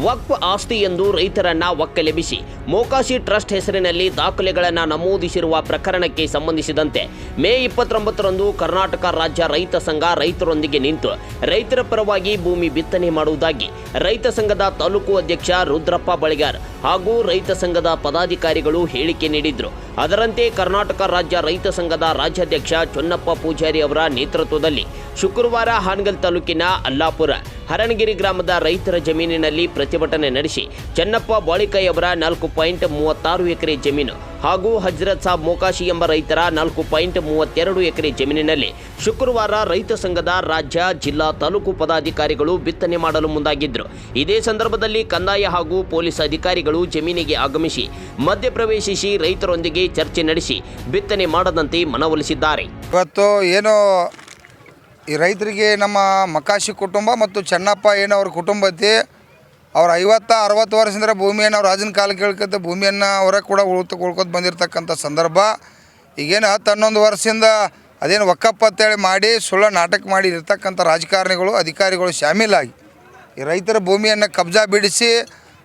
ವಕ್ಫ್ ಆಸ್ತಿ ಎಂದು ರೈತರನ್ನ ಒಕ್ಕಲೆಬ್ಬಿಸಿ ಮೋಕಾಶಿ ಟ್ರಸ್ಟ್ ಹೆಸರಿನಲ್ಲಿ ದಾಖಲೆಗಳನ್ನು ನಮೂದಿಸಿರುವ ಪ್ರಕರಣಕ್ಕೆ ಸಂಬಂಧಿಸಿದಂತೆ ಮೇ 29ರಂದು ಕರ್ನಾಟಕ ರಾಜ್ಯ ರೈತ ಸಂಘ ರೈತರೊಂದಿಗೆ ನಿಂತು ರೈತರ ಪರವಾಗಿ ಭೂಮಿ ಬಿತ್ತನೆ ಮಾಡುವುದಾಗಿ ರೈತ ಸಂಘದ ತಾಲೂಕು ಅಧ್ಯಕ್ಷ ರುದ್ರಪ್ಪ ಬಳಿಗಾರ್ ಹಾಗೂ ರೈತ ಸಂಘದ ಪದಾಧಿಕಾರಿಗಳು ಹೇಳಿಕೆ ನೀಡಿದ್ರು. ಅದರಂತೆ ಕರ್ನಾಟಕ ರಾಜ್ಯ ರೈತ ಸಂಘದ ರಾಜ್ಯಾಧ್ಯಕ್ಷ ಚೊನ್ನಪ್ಪ ಪೂಜಾರಿ ಅವರ ನೇತೃತ್ವದಲ್ಲಿ ಶುಕ್ರವಾರ ಹಾನಗಲ್ ತಾಲೂಕಿನ ಅಲ್ಲಾಪುರ ಹರಣಗಿರಿ ಗ್ರಾಮದ ರೈತರ ಜಮೀನಿನಲ್ಲಿ ಪ್ರತಿಭಟನೆ ನಡೆಸಿ ಚನ್ನಪ್ಪ ಬಾಳಿಕಾಯಿ ಅವರ 4.36 ಎಕರೆ ಜಮೀನು ಹಾಗೂ ಹಜರತ್ ಸಾಬ್ ಮೋಕಾಶಿ ಎಂಬ ರೈತರ 4.32 ಎಕರೆ ಜಮೀನಿನಲ್ಲಿ ಶುಕ್ರವಾರ ರೈತ ಸಂಘದ ರಾಜ್ಯ ಜಿಲ್ಲಾ ತಾಲೂಕು ಪದಾಧಿಕಾರಿಗಳು ಬಿತ್ತನೆ ಮಾಡಲು ಮುಂದಾಗಿದ್ದರು. ಇದೇ ಸಂದರ್ಭದಲ್ಲಿ ಕಂದಾಯ ಹಾಗೂ ಪೊಲೀಸ್ ಅಧಿಕಾರಿಗಳು ಜಮೀನಿಗೆ ಆಗಮಿಸಿ ಮಧ್ಯಪ್ರವೇಶಿಸಿ ರೈತರೊಂದಿಗೆ ಚರ್ಚೆ ನಡೆಸಿ ಬಿತ್ತನೆ ಮಾಡದಂತೆ ಮನವೊಲಿಸಿದ್ದಾರೆ. ಇವತ್ತು ಏನೋ ಈ ರೈತರಿಗೆ ನಮ್ಮ ಮಕಾಶಿ ಕುಟುಂಬ ಮತ್ತು ಚೆನ್ನಪ್ಪ ಏನೋ ಅವ್ರ ಕುಟುಂಬ ಐತಿ. ಅವ್ರು 50-60 ವರ್ಷದಿಂದ ಭೂಮಿಯನ್ನು ಅವ್ರು ರಾಜನ ಕಾಲಕ್ಕೆ ಕೇಳ್ಕೊತ ಭೂಮಿಯನ್ನು ಅವರ ಕೂಡ ಉಳ್ಕೊತ ಬಂದಿರತಕ್ಕಂಥ ಸಂದರ್ಭ. ಈಗೇನು 10-11 ವರ್ಷದಿಂದ ಅದೇನು ವಕಫ್ ಅಂತೇಳಿ ಮಾಡಿ ಸುಳ್ಳು ನಾಟಕ ಮಾಡಿ ಇರ್ತಕ್ಕಂಥ ರಾಜಕಾರಣಿಗಳು ಅಧಿಕಾರಿಗಳು ಶಾಮೀಲಾಗಿ ಈ ರೈತರ ಭೂಮಿಯನ್ನು ಕಬ್ಜಾ ಬಿಡಿಸಿ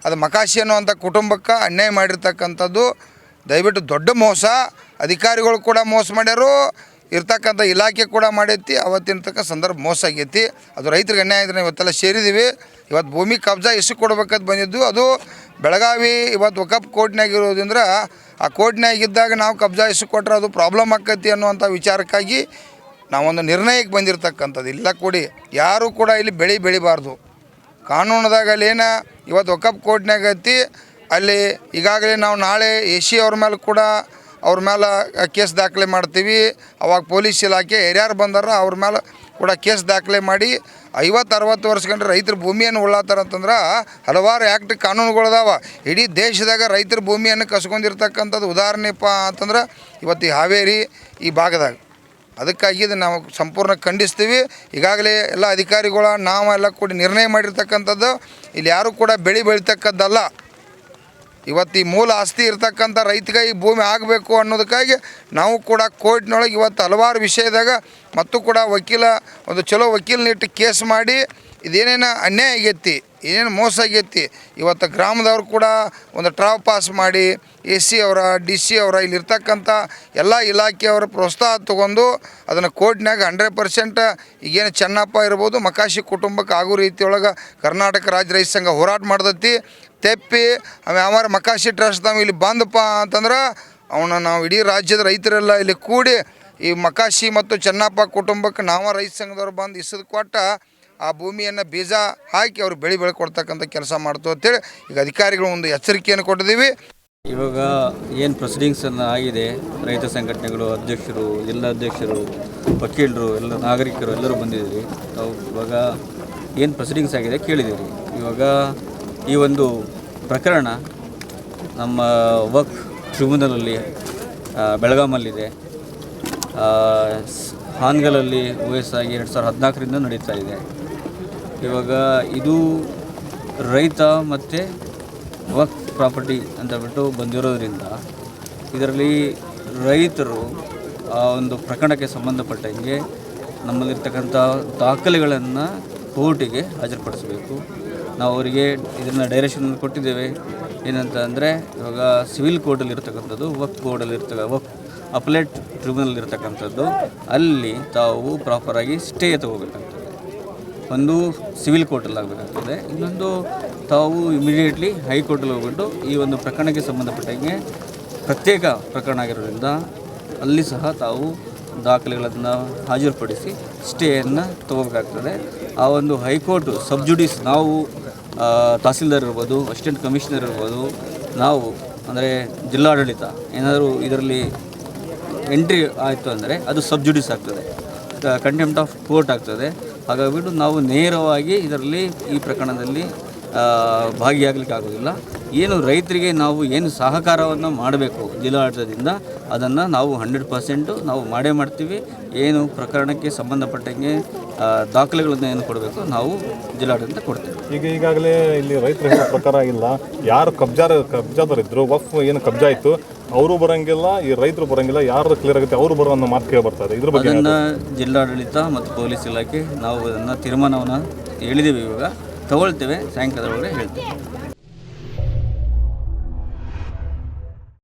ಅದು ಮಕಾಶಿ ಅನ್ನುವಂಥ ಕುಟುಂಬಕ್ಕೆ ಅನ್ಯಾಯ ಮಾಡಿರ್ತಕ್ಕಂಥದ್ದು ದಯವಿಟ್ಟು ದೊಡ್ಡ ಮೋಸ. ಅಧಿಕಾರಿಗಳು ಕೂಡ ಮೋಸ ಮಾಡ್ಯಾರು, ಇರ್ತಕ್ಕಂಥ ಇಲಾಖೆ ಕೂಡ ಮಾಡೈತಿ. ಅವತ್ತಿನ ಸಂದರ್ಭ ಮೋಸ ಆಗೈತಿ. ಅದು ರೈತರಿಗೆ ಅನ್ಯಾಯ ಇದ್ರೆ ಇವತ್ತೆಲ್ಲ ಸೇರಿದ್ದೀವಿ. ಇವತ್ತು ಭೂಮಿ ಕಬ್ಜಾ ಎಷ್ಟು ಕೊಡ್ಬೇಕಂತ ಬಂದಿದ್ದು ಅದು ಬೆಳಗಾವಿ ಇವತ್ತು ವಕಫ್ ಕೋರ್ಟ್ನಾಗಿರೋದ್ರಿಂದ ಆ ಕೋರ್ಟ್ನಾಗಿದ್ದಾಗ ನಾವು ಕಬ್ಜಾ ಎಷ್ಟು ಕೊಟ್ಟರೆ ಅದು ಪ್ರಾಬ್ಲಮ್ ಆಕೈತಿ ಅನ್ನುವಂಥ ವಿಚಾರಕ್ಕಾಗಿ ನಾವೊಂದು ನಿರ್ಣಯಕ್ಕೆ ಬಂದಿರತಕ್ಕಂಥದ್ದು. ಇಲ್ಲ ಕೊಡಿ, ಯಾರೂ ಕೂಡ ಇಲ್ಲಿ ಬೆಳಿಬಾರ್ದು. ಕಾನೂನದಾಗ ಅಲ್ಲೇನ ಇವತ್ತು ವಕಫ್ ಕೋರ್ಟ್ನಾಗ ಐತಿ. ಅಲ್ಲಿ ಈಗಾಗಲೇ ನಾವು ನಾಳೆ AC ಅವ್ರ ಮೇಲೆ ಕೂಡ ಅವ್ರ ಮೇಲೆ ಕೇಸ್ ದಾಖಲೆ ಮಾಡ್ತೀವಿ. ಅವಾಗ ಪೊಲೀಸ್ ಇಲಾಖೆ ಯಾರ್ಯಾರು ಬಂದಾರ ಅವ್ರ ಮೇಲೆ ಕೂಡ ಕೇಸ್ ದಾಖಲೆ ಮಾಡಿ 50-60 ವರ್ಷ ಕಂಡ್ರೆ ರೈತರ ಭೂಮಿಯನ್ನು ಉಳ್ಳಾತಾರಂತಂದ್ರೆ ಹಲವಾರು ಆ್ಯಕ್ಟ್ ಕಾನೂನುಗಳದಾವ. ಇಡೀ ದೇಶದಾಗ ರೈತರ ಭೂಮಿಯನ್ನು ಕಸ್ಕೊಂಡಿರ್ತಕ್ಕಂಥದ್ದು ಉದಾಹರಣೆಪ್ಪ ಅಂತಂದ್ರೆ ಇವತ್ತು ಈ ಹಾವೇರಿ ಈ ಭಾಗದಾಗ. ಅದಕ್ಕಾಗಿ ಇದು ನಾವು ಸಂಪೂರ್ಣ ಖಂಡಿಸ್ತೀವಿ. ಈಗಾಗಲೇ ಎಲ್ಲ ಅಧಿಕಾರಿಗಳ ನಾವೆಲ್ಲ ಕೂಡಿ ನಿರ್ಣಯ ಮಾಡಿರ್ತಕ್ಕಂಥದ್ದು ಇಲ್ಲಿ ಯಾರೂ ಕೂಡ ಬೆಳಿತಕ್ಕದ್ದಲ್ಲ. ಇವತ್ತು ಈ ಮೂಲ ಆಸ್ತಿ ಇರ್ತಕ್ಕಂಥ ರೈತಗೆ ಈ ಭೂಮಿ ಆಗಬೇಕು ಅನ್ನೋದಕ್ಕಾಗಿ ನಾವು ಕೂಡ ಕೋರ್ಟ್ನೊಳಗೆ ಇವತ್ತು ಹಲವಾರು ವಿಷಯದಾಗ ಮತ್ತು ಕೂಡ ಒಂದು ಚಲೋ ವಕೀಲನಿಟ್ಟು ಕೇಸ್ ಮಾಡಿ ಇದೇನೇನು ಅನ್ಯಾಯ ಆಗೈತಿ, ಏನೇನು ಮೋಸ ಆಗೈತಿ, ಇವತ್ತು ಗ್ರಾಮದವ್ರು ಕೂಡ ಒಂದು ಟ್ರಾವ್ ಪಾಸ್ ಮಾಡಿ AC ಅವರ DC ಅವರ ಇಲ್ಲಿರ್ತಕ್ಕಂಥ ಎಲ್ಲ ಇಲಾಖೆಯವರ ಪ್ರೋತ್ಸಾಹ ತೊಗೊಂಡು ಅದನ್ನು ಕೋರ್ಟ್ನಾಗ 100% ಈಗೇನು ಚೆನ್ನಪ್ಪ ಇರ್ಬೋದು ಮಕಾಶಿ ಕುಟುಂಬಕ್ಕೆ ಆಗೋ ರೀತಿಯೊಳಗೆ ಕರ್ನಾಟಕ ರಾಜ್ಯ ರೈತ ಸಂಘ ಹೋರಾಟ ಮಾಡ್ದೈತಿ. ತೆಪ್ಪಿ ಯಾವ ಮಕಾಶಿ ಟ್ರಸ್ಟ್ ನಾವು ಇಲ್ಲಿ ಬಂದಪ್ಪ ಅಂತಂದ್ರೆ ಅವನ್ನ ನಾವು ಇಡೀ ರಾಜ್ಯದ ರೈತರೆಲ್ಲ ಇಲ್ಲಿ ಕೂಡಿ ಈ ಮಕಾಶಿ ಮತ್ತು ಚೆನ್ನಪ್ಪ ಕುಟುಂಬಕ್ಕೆ ನಾವು ರೈತ ಸಂಘದವ್ರು ಬಂದು ಇಸದು ಕೊಟ್ಟ ಆ ಭೂಮಿಯನ್ನು ಬೀಜ ಹಾಕಿ ಅವ್ರು ಬೆಳ್ಕೊಡ್ತಕ್ಕಂಥ ಕೆಲಸ ಮಾಡ್ತು ಅಂತೇಳಿ ಈಗ ಅಧಿಕಾರಿಗಳು ಒಂದು ಎಚ್ಚರಿಕೆಯನ್ನು ಕೊಟ್ಟಿದ್ದೀವಿ. ಇವಾಗ ಏನು ಪ್ರೊಸೀಡಿಂಗ್ಸನ್ನು ಆಗಿದೆ, ರೈತ ಸಂಘಟನೆಗಳು ಅಧ್ಯಕ್ಷರು, ಜಿಲ್ಲಾಧ್ಯಕ್ಷರು, ವಕೀಲರು, ಎಲ್ಲ ನಾಗರಿಕರು ಎಲ್ಲರೂ ಬಂದಿದ್ದೀವಿ. ನಾವು ಇವಾಗ ಏನು ಪ್ರೊಸೀಡಿಂಗ್ಸ್ ಆಗಿದೆ ಕೇಳಿದ್ದೀರಿ. ಇವಾಗ ಈ ಒಂದು ಪ್ರಕರಣ ನಮ್ಮ ವಕ್ಫ್ ಟ್ರಿಬ್ಯುನಲಲ್ಲಿ ಬೆಳಗಾಮಲ್ಲಿದೆ. ಹಾನಗಲಲ್ಲಿ OS ಆಗಿ 2014ರಿಂದ ನಡೀತಾ ಇದೆ. ಇವಾಗ ಇದು ರೈತ ಮತ್ತು ವಕ್ಫ್ ಪ್ರಾಪರ್ಟಿ ಅಂತ ಬಿಟ್ಟು ಬಂದಿರೋದ್ರಿಂದ ಇದರಲ್ಲಿ ರೈತರು ಆ ಒಂದು ಪ್ರಕರಣಕ್ಕೆ ಸಂಬಂಧಪಟ್ಟಂಗೆ ನಮ್ಮಲ್ಲಿರ್ತಕ್ಕಂಥ ದಾಖಲೆಗಳನ್ನು ಕೋರ್ಟಿಗೆ ಹಾಜರುಪಡಿಸಬೇಕು. ನಾವು ಅವರಿಗೆ ಇದನ್ನು ಡೈರೆಕ್ಷನ್ ಕೊಟ್ಟಿದ್ದೇವೆ. ಏನಂತ ಅಂದರೆ ಇವಾಗ ಸಿವಿಲ್ ಕೋರ್ಟಲ್ಲಿ ಇರ್ತಕ್ಕಂಥದ್ದು, ವಕ್ಫ್ ವಕ್ಫ್ ಅಪಲೇಟ್ ಟ್ರಿಬ್ಯುನಲ್ ಇರ್ತಕ್ಕಂಥದ್ದು, ಅಲ್ಲಿ ತಾವು ಪ್ರಾಪರಾಗಿ ಸ್ಟೇ ತಗೋಬೇಕಾಗ್ತದೆ. ಒಂದು ಸಿವಿಲ್ ಕೋರ್ಟಲ್ಲಿ ಆಗಬೇಕಾಗ್ತದೆ, ಇನ್ನೊಂದು ತಾವು ಇಮಿಡಿಯೇಟ್ಲಿ ಹೈಕೋರ್ಟಲ್ಲಿ ಹೋಗ್ಬಿಟ್ಟು ಈ ಒಂದು ಪ್ರಕರಣಕ್ಕೆ ಸಂಬಂಧಪಟ್ಟಂಗೆ ಪ್ರತ್ಯೇಕ ಪ್ರಕರಣ ಆಗಿರೋದ್ರಿಂದ ಅಲ್ಲಿ ಸಹ ತಾವು ದಾಖಲೆಗಳನ್ನು ಹಾಜರುಪಡಿಸಿ ಸ್ಟೇಯನ್ನು ತಗೋಬೇಕಾಗ್ತದೆ. ಆ ಒಂದು ಹೈಕೋರ್ಟು ಸಬ್ಜುಡಿಸ್ ನಾವು ತಹಸೀಲ್ದಾರ್ ಇರ್ಬೋದು, ಅಸಿಸ್ಟೆಂಟ್ ಕಮಿಷನರ್ ಇರ್ಬೋದು, ನಾವು ಅಂದರೆ ಜಿಲ್ಲಾಡಳಿತ ಏನಾದರೂ ಇದರಲ್ಲಿ ಎಂಟ್ರಿ ಆಯಿತು ಅಂದರೆ ಅದು ಸಬ್ಜುಡಿಸ್ ಆಗ್ತದೆ, ಕಂಟೆಂಪ್ಟ್ ಆಫ್ ಕೋರ್ಟ್ ಆಗ್ತದೆ. ಹಾಗಾಗಿಬಿಟ್ಟು ನಾವು ನೇರವಾಗಿ ಇದರಲ್ಲಿ ಈ ಪ್ರಕರಣದಲ್ಲಿ ಭಾಗಿಯಾಗಲಿಕ್ಕೆ ಆಗೋದಿಲ್ಲ. ಏನು ರೈತರಿಗೆ ನಾವು ಏನು ಸಹಕಾರವನ್ನು ಮಾಡಬೇಕು ಜಿಲ್ಲಾಡಳಿತದಿಂದ ಅದನ್ನು ನಾವು 100% ನಾವು ಮಾಡ್ತೀವಿ. ಏನು ಪ್ರಕರಣಕ್ಕೆ ಸಂಬಂಧಪಟ್ಟಂಗೆ ದಾಖಲೆಗಳನ್ನು ಏನು ಕೊಡಬೇಕು ನಾವು ಜಿಲ್ಲಾಡಳಿತ ಕೊಡ್ತೇವೆ. ಈಗಾಗಲೇ ಇಲ್ಲಿ ರೈತರು ಹೇಳೋ ಪ್ರಕಾರ ಇಲ್ಲ, ಯಾರು ಕಬ್ಜಾದರಿದ್ದರು ವಕ್ಫ್ ಏನು ಕಬ್ಜಾ ಇತ್ತು ಅವರು ಬರೋಂಗಿಲ್ಲ, ಈ ರೈತರು ಬರೋಂಗಿಲ್ಲ, ಯಾರು ಕ್ಲಿಯರ್ ಆಗುತ್ತೆ ಅವರು ಬರೋ ಅನ್ನೋ ಮಾತು ಕೇಳಿ ಬರ್ತಾರೆ. ಇದ್ರ ಬಗ್ಗೆ ಅದನ್ನು ಜಿಲ್ಲಾಡಳಿತ ಮತ್ತು ಪೊಲೀಸ್ ಇಲಾಖೆ ನಾವು ಅದನ್ನು ತೀರ್ಮಾನವನ್ನು ಹೇಳಿದ್ದೀವಿ. ಇವಾಗ ತಗೊಳ್ತೇವೆ, ಸಾಯಂಕಾಲ ಒಳಗೆ ಹೇಳ್ತೇವೆ.